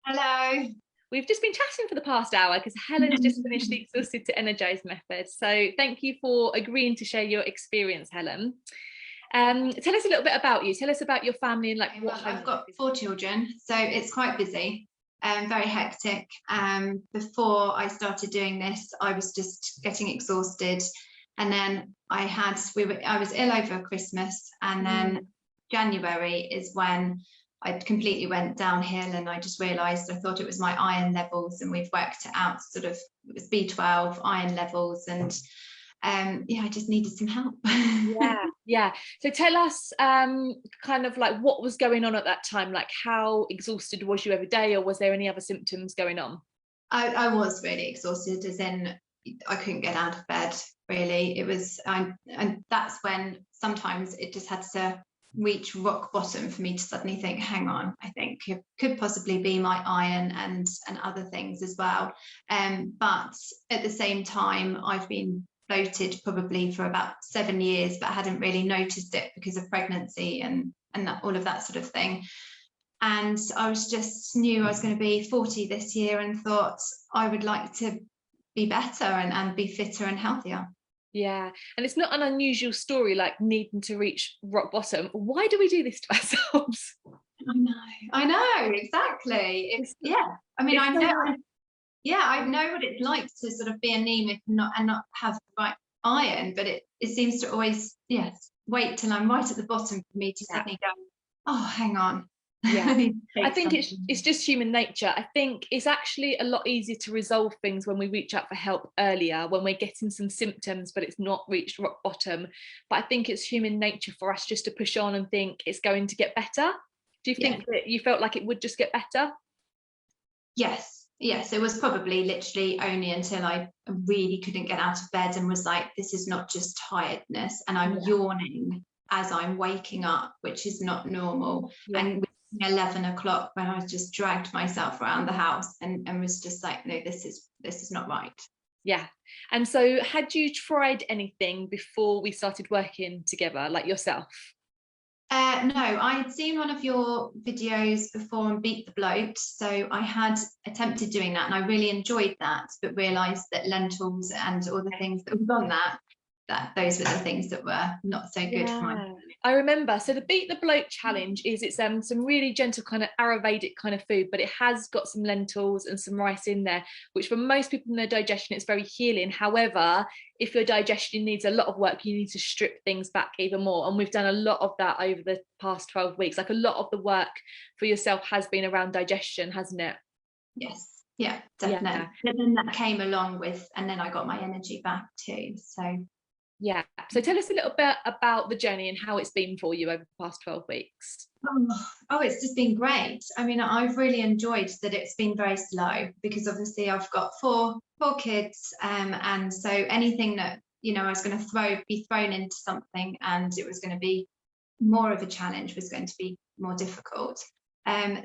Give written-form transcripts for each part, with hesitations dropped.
Hello. We've just been chatting for the past hour because Helen's just finished the Exhausted to Energized method. So thank you for agreeing to share your experience, Helen. Tell us a little bit about you. Tell us about your family and Well, I've got 4 children, so it's quite busy and very hectic. Before I started doing this, I was just getting exhausted, and then I was ill over Christmas, and then January is when I completely went downhill, and I just realised I thought it was my iron levels, and we've worked it out. Sort of, it was B12 iron levels, and yeah, I just needed some help. Yeah. So tell us kind of like what was going on at that time, like how exhausted was you every day, or was there any other symptoms going on? I was really exhausted, as in I couldn't get out of bed, really. It was, and that's when sometimes it just had to reach rock bottom for me to suddenly think, hang on, I think it could possibly be my iron and other things as well. But at the same time, I've been bloated probably for about 7 years, but I hadn't really noticed it because of pregnancy and all of that sort of thing. And I knew I was going to be 40 this year, and thought I would like to be better and be fitter and healthier. Yeah, and it's not an unusual story, like needing to reach rock bottom. Why do we do this to ourselves? I know, exactly. Yeah. I mean, I know what it's like to sort of be anemic and not have the right iron, but it seems to always, wait till I'm right at the bottom for me to suddenly go, oh, hang on. Yeah, I think it's just human nature. I think it's actually a lot easier to resolve things when we reach out for help earlier, when we're getting some symptoms but it's not reached rock bottom. But I think it's human nature for us just to push on and think it's going to get better. Do you think that you felt like it would just get better? Yes, it was probably literally only until I really couldn't get out of bed and was like, this is not just tiredness, and I'm yawning as I'm waking up, which is not normal. And 11 o'clock, when I just dragged myself around the house and was just like, no, this is not right. Yeah. And so had you tried anything before we started working together, like yourself? No, I had seen one of your videos before on Beat the Bloat, so I had attempted doing that, and I really enjoyed that, but realised that lentils and all the things that was on that those were the things that were not so good for my. I remember. So the Beat the Bloat challenge it's some really gentle kind of Ayurvedic kind of food, but it has got some lentils and some rice in there, which for most people in their digestion it's very healing. However, if your digestion needs a lot of work, you need to strip things back even more, and we've done a lot of that over the past 12 weeks. Like, a lot of the work for yourself has been around digestion, hasn't it? Yes, yeah, definitely. And then that came along with, and then I got my energy back too. Yeah. So tell us a little bit about the journey and how it's been for you over the past 12 weeks. Oh, it's just been great. I mean, I've really enjoyed that it's been very slow, because obviously I've got four kids, and so anything that I was going to be thrown into something, and it was going to be more of a challenge, was going to be more difficult.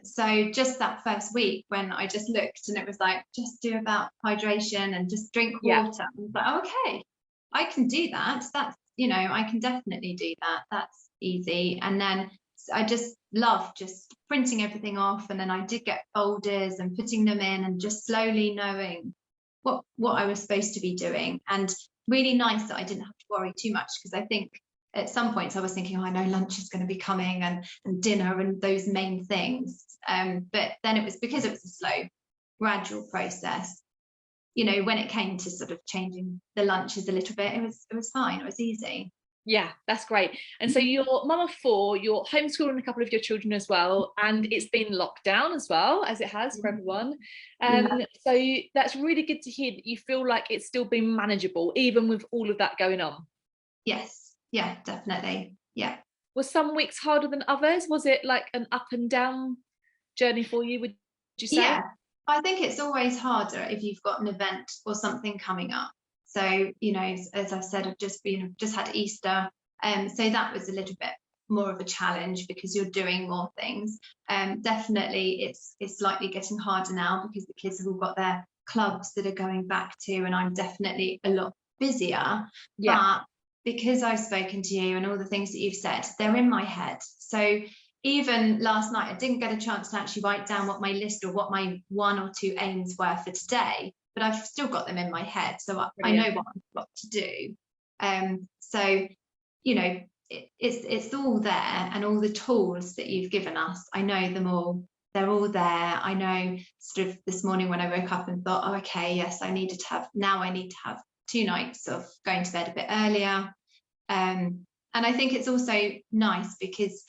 So just that first week, when I just looked and it was like, just do about hydration and just drink water, I was like, oh, okay, I can do that. That's, I can definitely do that. That's easy. And then I just love just printing everything off. And then I did get folders and putting them in, and just slowly knowing what I was supposed to be doing. And really nice that I didn't have to worry too much, because I think at some points I was thinking, oh, I know lunch is going to be coming, and dinner, and those main things. But then it was because it was a slow, gradual process. When it came to sort of changing the lunches a little bit, it was fine. It was easy. Yeah, that's great. And so you're mum of 4, you're homeschooling a couple of your children as well, and it's been locked down as well, as it has for everyone. So that's really good to hear that you feel like it's still been manageable, even with all of that going on. Yes, yeah, definitely. Yeah. Was some weeks harder than others? Was it like an up and down journey for you, would you say? Yeah, I think it's always harder if you've got an event or something coming up. So, as I said, I've just had Easter. So that was a little bit more of a challenge, because you're doing more things. Definitely it's slightly getting harder now, because the kids have all got their clubs that are going back to, and I'm definitely a lot busier. But because I've spoken to you and all the things that you've said, they're in my head. So even last night, I didn't get a chance to actually write down what my list or what my 1 or 2 aims were for today, but I've still got them in my head. So I know what I've got to do. So, you know, it's all there, and all the tools that you've given us, I know them all. They're all there. I know sort of this morning when I woke up and thought, oh, okay, yes, I need to have 2 nights of going to bed a bit earlier. And I think it's also nice because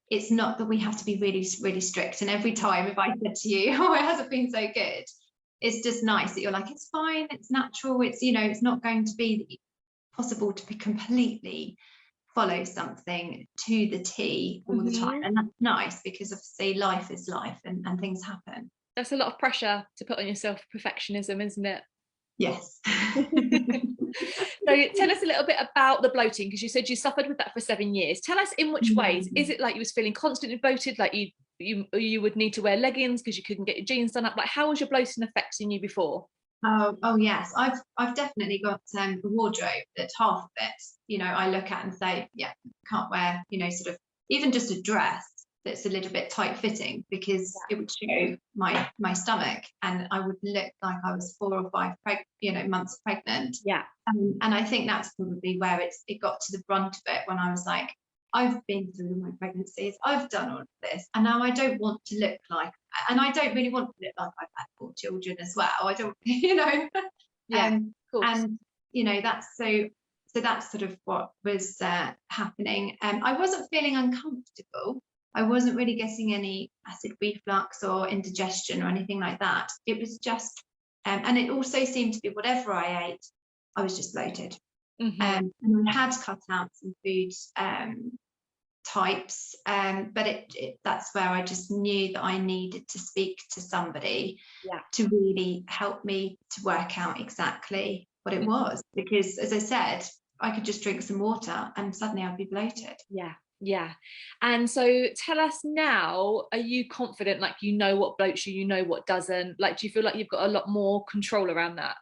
it's not that we have to be really, really strict. And every time if I said to you, oh, it hasn't been so good, it's just nice that you're like, it's fine, it's natural, it's, you know, it's not going to be possible to be completely follow something to the T all the time. And that's nice because obviously life is life, and things happen. That's a lot of pressure to put on yourself, perfectionism, isn't it? Yes. So tell us a little bit about the bloating, because you said you suffered with that for 7 years. Tell us in which ways. Is it like you was feeling constantly bloated, like you would need to wear leggings because you couldn't get your jeans done up? Like, how was your bloating affecting you before? Oh yes, I've definitely got a wardrobe that half of it, you know, I look at and say, yeah, can't wear, you know, sort of even just a dress that's a little bit tight fitting, because it would show my stomach, and I would look like I was 4 or 5 months pregnant. Yeah. And I think that's probably where it got to the brunt of it, when I was like, I've been through my pregnancies, I've done all of this, and now I don't want to look like, and I don't really want to look like I've had 4 children as well. I don't, you know. Yeah. And you know, that's so that's sort of what was happening. I wasn't feeling uncomfortable. I wasn't really getting any acid reflux or indigestion or anything like that. It was just, and it also seemed to be whatever I ate, I was just bloated. And I had cut out some food types, but that's where I just knew that I needed to speak to somebody to really help me to work out exactly what it was, because as I said, I could just drink some water and suddenly I'd be bloated. Yeah. And so tell us now, are you confident, like, you know what bloats you, you know what doesn't? Like, do you feel like you've got a lot more control around that?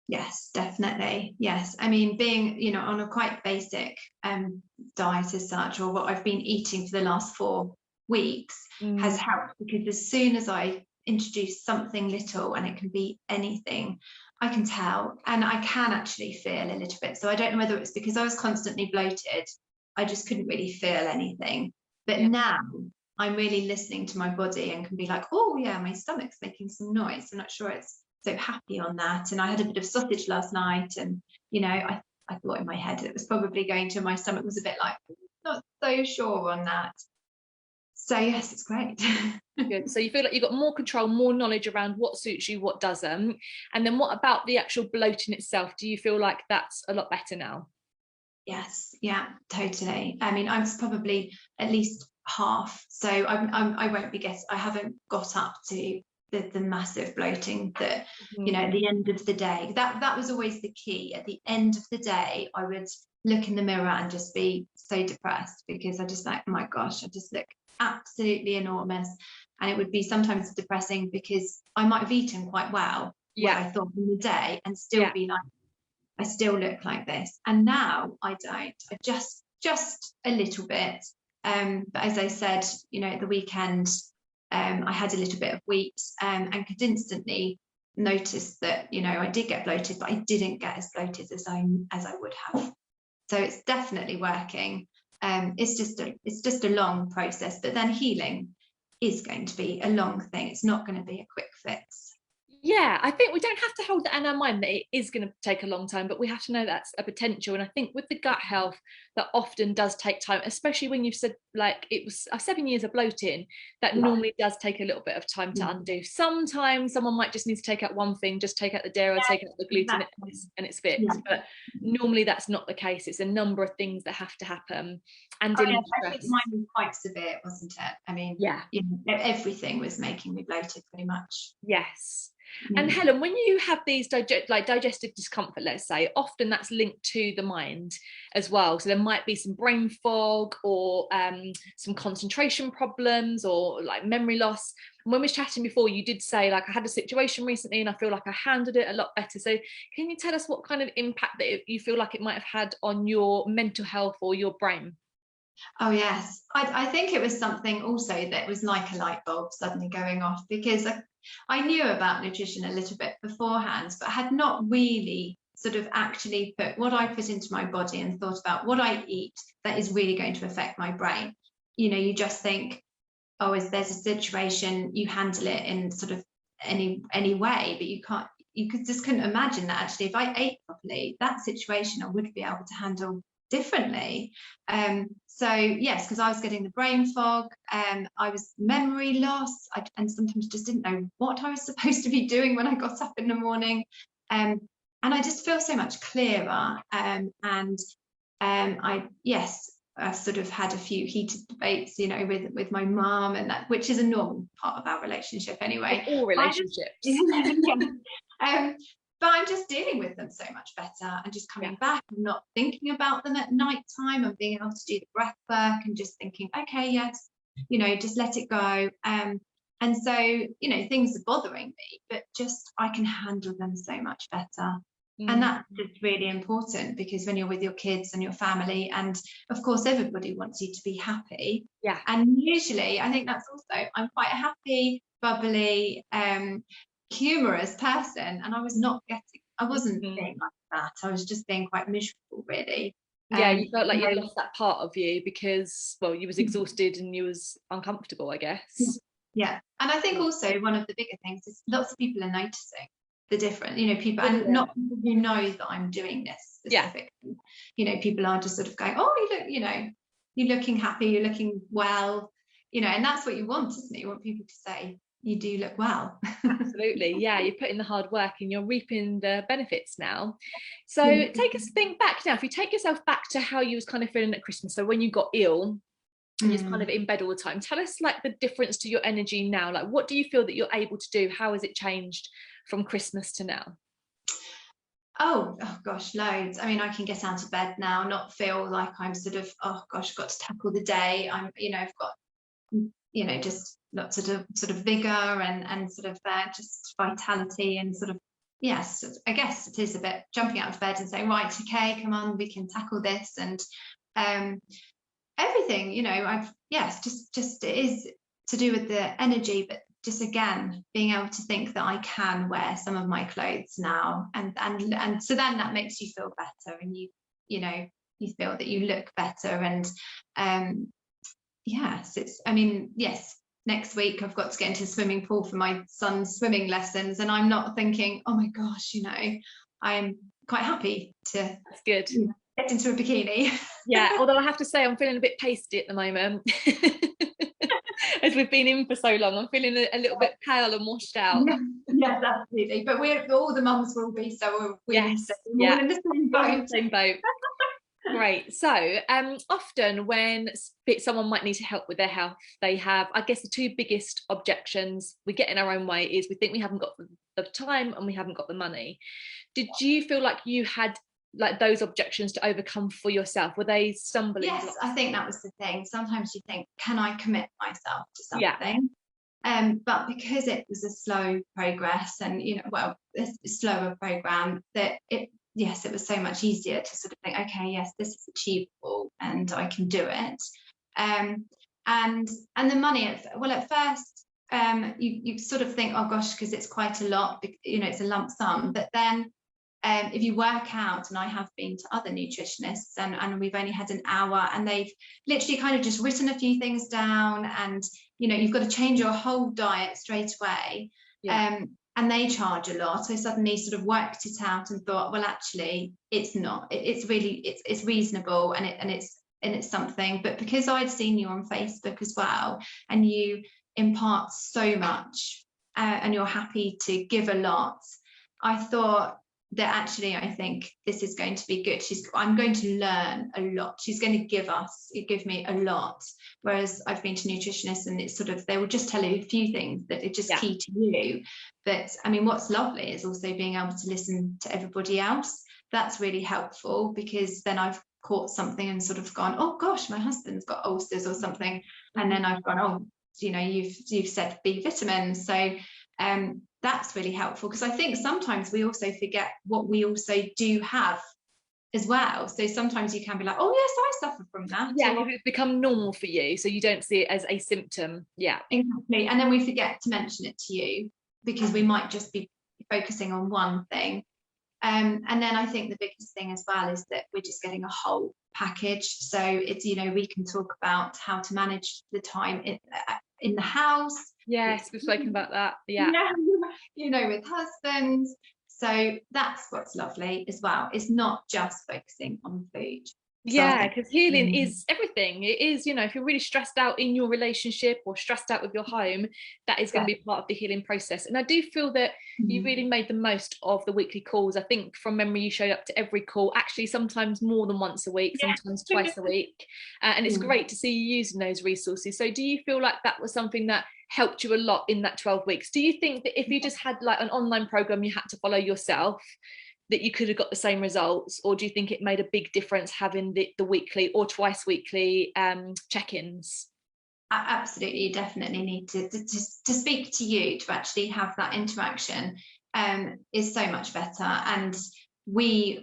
Yes, definitely. Yes. I mean, being, you know, on a quite basic diet as such, or what I've been eating for the last 4 weeks has helped, because as soon as I introduce something little, and it can be anything, I can tell, and I can actually feel a little bit. So I don't know whether it's because I was constantly bloated, I just couldn't really feel anything. But now I'm really listening to my body and can be like, oh yeah, my stomach's making some noise. I'm not sure it's so happy on that. And I had a bit of sausage last night, and you know, I thought in my head it was probably going to, my stomach was a bit like, not so sure on that. So yes, it's great. Good. So you feel like you've got more control, more knowledge around what suits you, what doesn't. And then what about the actual bloating itself? Do you feel like that's a lot better now? Yes, yeah, totally. I mean, I'm probably at least half, so I won't be I haven't got up to the massive bloating that, you know, at the end of the day, that was always the key. At the end of the day, I would look in the mirror and just be so depressed, because I just like, oh my gosh, I just look absolutely enormous. And it would be sometimes depressing because I might have eaten quite well, what I thought in the day, and still be like, I still look like this. And now I don't. I just a little bit. But as I said, you know, at the weekend, I had a little bit of wheat, and could instantly notice that, you know, I did get bloated, but I didn't get as bloated as I would have. So it's definitely working. It's just a long process, but then healing is going to be a long thing. It's not going to be a quick fix. Yeah, I think we don't have to hold that in our mind that it is going to take a long time, but we have to know that's a potential. And I think with the gut health, that often does take time, especially when you've said like it was 7 years of bloating, that normally does take a little bit of time to undo. Sometimes someone might just need to take out one thing, just take out the dairy, take out the gluten, and it's fixed. But normally that's not the case. It's a number of things that have to happen. And I think mine was quite severe, wasn't it? I mean, you know, everything was making me bloated pretty much. Yes. And Helen, when you have these digestive discomfort, let's say, often that's linked to the mind as well. So there might be some brain fog, or some concentration problems, or like memory loss. And when we were chatting before, you did say, like, I had a situation recently and I feel like I handled it a lot better. So can you tell us what kind of impact that you feel like it might have had on your mental health or your brain? Oh yes, I think it was something also that was like a light bulb suddenly going off, because I knew about nutrition a little bit beforehand, but had not really sort of actually put what I put into my body and thought about what I eat that is really going to affect my brain. You know, you just think, oh, is there's a situation, you handle it in sort of any way, but you can't, just couldn't imagine that actually if I ate properly, that situation I would be able to handle differently. So yes, because I was getting the brain fog, I was memory loss, and sometimes just didn't know what I was supposed to be doing when I got up in the morning, and I just feel so much clearer. And I've sort of had a few heated debates, you know, with my mum, and that, which is a normal part of our relationship anyway. All relationships. Yeah. But I'm just dealing with them so much better, and just coming back and not thinking about them at night time, and being able to do the breath work and just thinking, okay, yes, you know, just let it go. And so, you know, things are bothering me, but just I can handle them so much better. And that's just really important, because when you're with your kids and your family, and of course everybody wants you to be happy. Yeah. And usually I think that's also, I'm quite a happy, bubbly, humorous person, and I wasn't being like that. I was just being quite miserable, really. Yeah, you felt like you'd lost that part of you because, well, you was exhausted and you was uncomfortable, I guess. Yeah. And I think also one of the bigger things is lots of people are noticing the difference, you know, people, and not people who know that I'm doing this specifically. You know, people are just sort of going, oh, you look, you know, you're looking happy, you're looking well, you know, and that's what you want, isn't it? You want people to say you do look well. Absolutely. Yeah, you're putting the hard work and you're reaping the benefits now. So take us think back now. If you take yourself back to how you was kind of feeling at Christmas, so when you got ill and you're kind of in bed all the time, tell us like the difference to your energy now. Like, what do you feel that you're able to do? How has it changed from Christmas to now? Oh gosh, loads. I mean, I can get out of bed now, not feel like I'm sort of, oh gosh, I've got to tackle the day. I'm, you know, I've got, you know, just lots of sort of vigor and sort of just vitality, and sort of, yes, I guess it is a bit jumping out of bed and saying, right, okay, come on, we can tackle this. And everything, you know, just it is to do with the energy, but just again being able to think that I can wear some of my clothes now, and so then that makes you feel better, and you know, you feel that you look better. And yes, it's, I mean, yes, next week I've got to get into the swimming pool for my son's swimming lessons, and I'm not thinking, oh my gosh, you know, I'm quite happy to, that's good, you know, get into a bikini. Yeah, although I have to say I'm feeling a bit pasty at the moment. As we've been in for so long, I'm feeling a little bit pale and washed out. Yes, absolutely. But we're all the mums will be, so we're all in the same boat. Same boat. Great. So often when someone might need help with their health, they have, I guess, the two biggest objections we get in our own way is we think we haven't got the time and we haven't got the money. Did you feel like you had like those objections to overcome for yourself? Were they stumbling blocks? Yes, I think that was the thing. Sometimes you think, can I commit myself to something? But because it was a slow progress, and you know, well, a slower program, that it was so much easier to sort of think, okay, yes, this is achievable and I can do it. And the money, at first you sort of think, oh gosh, because it's quite a lot, you know, it's a lump sum. But then if you work out, and I have been to other nutritionists, and we've only had an hour, and they've literally kind of just written a few things down, and you know, you've got to change your whole diet straight away. And they charge a lot. So I suddenly sort of worked it out and thought, well, actually it's not, it's really, it's reasonable, and it's something. But because I'd seen you on Facebook as well, and you impart so much, and you're happy to give a lot, I thought that actually, I think this is going to be good. I'm going to learn a lot. She's going to give me a lot. Whereas I've been to nutritionists, and it's sort of, they will just tell you a few things that are just key to you. But I mean, what's lovely is also being able to listen to everybody else. That's really helpful, because then I've caught something and sort of gone, oh gosh, my husband's got ulcers or something. And then I've gone, oh, you know, you've said B vitamins. So that's really helpful, because I think sometimes we also forget what we also do have as well. So sometimes you can be like, oh yes, I suffer from that. Yeah, or, it's become normal for you, so you don't see it as a symptom. Yeah, exactly. And then we forget to mention it to you because we might just be focusing on one thing. And then I think the biggest thing as well is that we're just getting a whole package. So it's, you know, we can talk about how to manage the time in the house. yes, we've spoken about that. Yeah, You know, with husbands. So that's what's lovely as well. It's not just focusing on food. So yeah, because healing is everything. It is, you know, if you're really stressed out in your relationship or stressed out with your home, that is going to be part of the healing process. And I do feel that you really made the most of the weekly calls. I think from memory you showed up to every call, actually sometimes more than once a week, sometimes twice a week, and it's great to see you using those resources. So do you feel like that was something that helped you a lot in that 12 weeks? Do you think that if you just had like an online program you had to follow yourself, that you could have got the same results, or do you think it made a big difference having the weekly or twice weekly check-ins? Absolutely, you definitely need to speak to you, to actually have that interaction is so much better. And we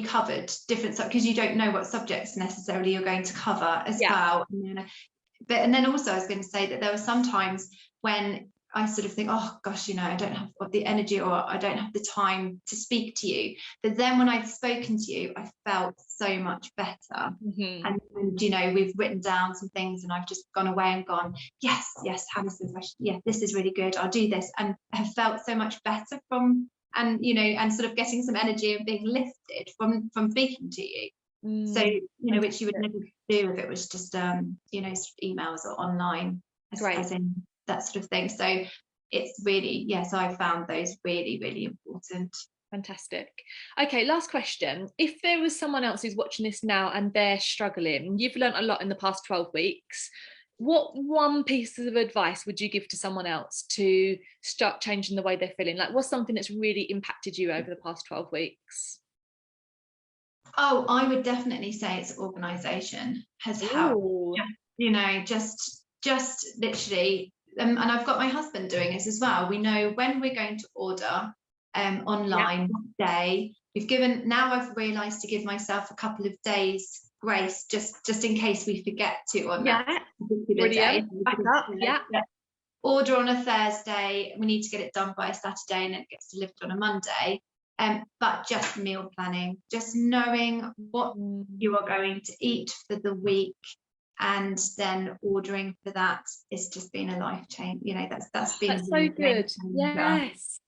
covered different, because you don't know what subjects necessarily you're going to cover as well. And then also I was going to say that there were some times when I sort of think, oh gosh, you know, I don't have the energy, or I don't have the time to speak to you. But then when I've spoken to you, I felt so much better. And you know, we've written down some things, and I've just gone away and gone, yes, Hannah's the question. Yeah, this is really good. I'll do this, and have felt so much better from, and you know, and sort of getting some energy and being lifted from speaking to you. So you know, which you would never do if it was just you know, emails or online, as in that sort of thing. So it's really, yes, I found those really, really important. Fantastic. Okay, last question. If there was someone else who's watching this now and they're struggling, you've learned a lot in the past 12 weeks, what one piece of advice would you give to someone else to start changing the way they're feeling? Like, what's something that's really impacted you over the past 12 weeks? Oh, I would definitely say it's organisation has helped. You know, just literally, and I've got my husband doing this as well. We know when we're going to order online what day. Now I've realised to give myself a couple of days grace, just in case we forget to on that particular day. Back up. Order on a Thursday, we need to get it done by a Saturday, and it gets delivered on a Monday. But just meal planning, just knowing what you are going to eat for the week, and then ordering for that, it's just been a life change. You know, that's been so good. Yes,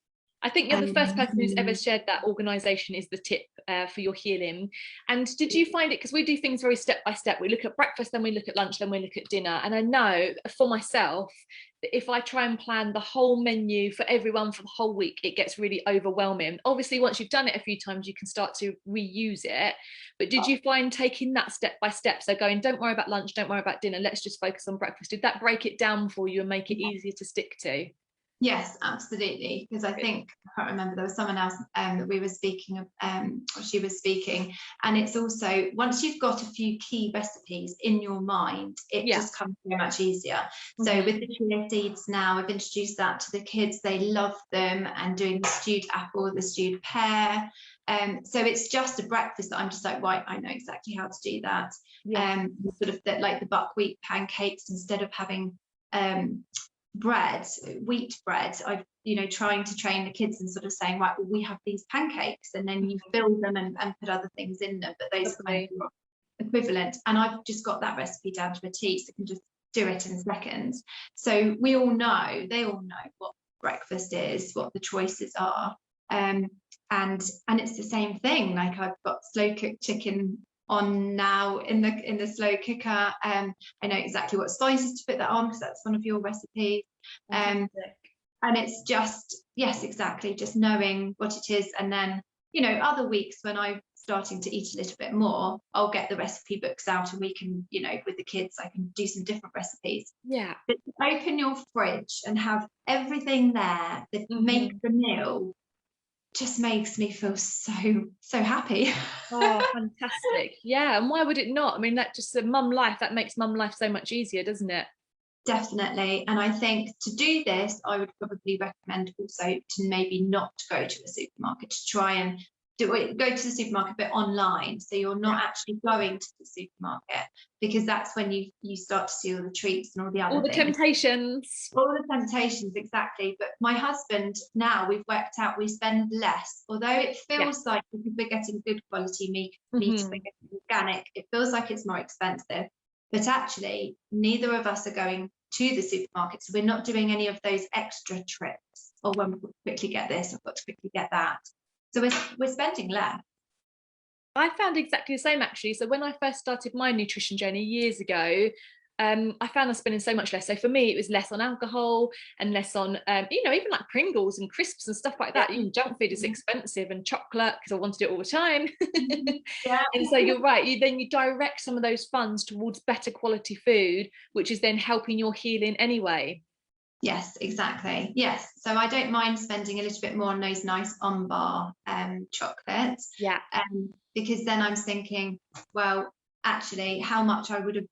I think you're the first person who's ever shared that organisation is the tip for your healing. And did you find it, because we do things very step by step, we look at breakfast, then we look at lunch, then we look at dinner, and I know for myself that if I try and plan the whole menu for everyone for the whole week, it gets really overwhelming. Obviously once you've done it a few times you can start to reuse it, but did you find taking that step by step, so going, don't worry about lunch, don't worry about dinner, let's just focus on breakfast, did that break it down for you and make it easier to stick to? Yes, absolutely. Because I think, I can't remember, there was someone else that we were speaking of, or she was speaking, and it's also, once you've got a few key recipes in your mind, it just comes so much easier. So with the chia seeds now, I've introduced that to the kids, they love them, and doing the stewed apple, the stewed pear. So it's just a breakfast that I'm just like, right, I know exactly how to do that. Sort of that, like the buckwheat pancakes, instead of having wheat bread, I've, you know, trying to train the kids and sort of saying, right, well, we have these pancakes, and then you fill them and put other things in them, but those kind of equivalent. And I've just got that recipe down to a T, so I can just do it in seconds. So they all know what breakfast is, what the choices are, and it's the same thing. Like, I've got slow cooked chicken on now in the slow cooker. I know exactly what spices to put that on, because that's one of your recipes. And it's just, yes, exactly, just knowing what it is. And then, you know, other weeks when I'm starting to eat a little bit more, I'll get the recipe books out, and we can, you know, with the kids, I can do some different recipes. But open your fridge and have everything there that makes the meal just makes me feel so happy. Oh, fantastic. Yeah, and why would it not? I mean, that just, mum life, that makes mum life so much easier, doesn't it? Definitely. And I think to do this, I would probably recommend also to maybe not go to a supermarket, to try and go to the supermarket, but online, so you're not actually going to the supermarket, because that's when you start to see all the treats and all the other all the things. temptations. All the temptations, exactly. But my husband, now we've worked out, we spend less, although it feels like, because we're getting good quality meat, we're getting organic, it feels like it's more expensive, but actually neither of us are going to the supermarket, so we're not doing any of those extra trips, or when we quickly get this, I've got to quickly get that. So we're spending less. I found exactly the same, actually. So when I first started my nutrition journey years ago, I found I was spending so much less. So for me, it was less on alcohol and less on, even like Pringles and crisps and stuff like that. Junk food is expensive, and chocolate, because I wanted it all the time. And so you're right. You direct some of those funds towards better quality food, which is then helping your healing anyway. Yes, exactly. Yes. So I don't mind spending a little bit more on those nice on-bar chocolates. Yeah. Because then I'm thinking, well, actually, how much I would have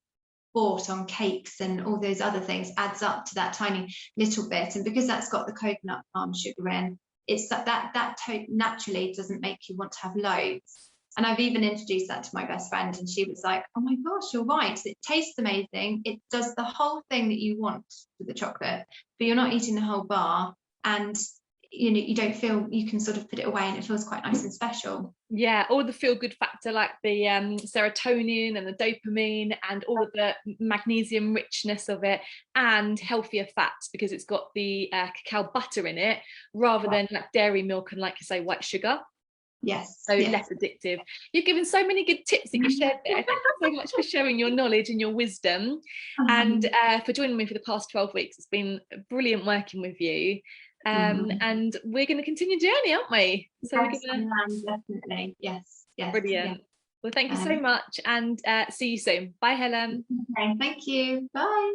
bought on cakes and all those other things adds up to that tiny little bit. And because that's got the coconut palm sugar in, it's that naturally doesn't make you want to have loads. And I've even introduced that to my best friend, and she was like, oh my gosh, you're right. It tastes amazing. It does the whole thing that you want with the chocolate, but you're not eating the whole bar. And you don't feel, you can sort of put it away and it feels quite nice and special. Yeah, all the feel good factor, like the serotonin and the dopamine and all of the magnesium richness of it, and healthier fats, because it's got the cacao butter in it rather than like dairy milk and, like you say, white sugar. Yes. So less addictive. You've given so many good tips that you shared there. Thank you so much for sharing your knowledge and your wisdom, and for joining me for the past 12 weeks. It's been brilliant working with you. And we're going to continue the journey, aren't we? So yes, we're gonna... definitely. Yes. Brilliant. Yes. Well, thank you so much, and see you soon. Bye, Helen. Okay, thank you. Bye.